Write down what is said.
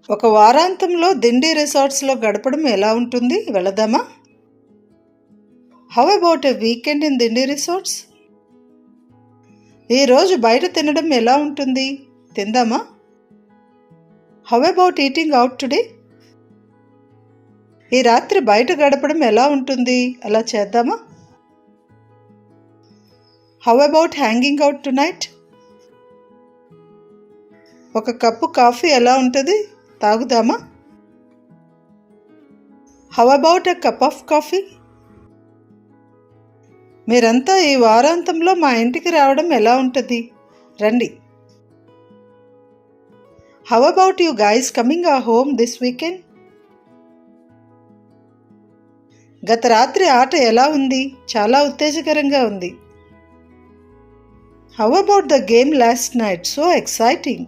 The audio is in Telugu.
ఒక వారాంతంలో దిండి రిసార్ట్స్లో గడపడం ఎలా ఉంటుంది? వెళదామా? How about a weekend in Dindi resorts? ఈరోజు బయట తినడం ఎలా ఉంటుంది? తిందామా? How about eating out today? ఈ రాత్రి బయట గడపడం ఎలా ఉంటుంది? అలా చేద్దామా? How about hanging out tonight? ఒక కప్పు కాఫీ ఎలా ఉంటుంది? తాగుదామా? How about a cup of coffee? మీరంతా ఈ వారాంతంలో మా ఇంటికి రావడం ఎలా ఉంటుంది? రండి. How about you guys coming our home this weekend? గత రాత్రి ఆట ఎలా ఉంది? చాలా ఉత్తేజకరంగా ఉంది. How about the game last night? So exciting.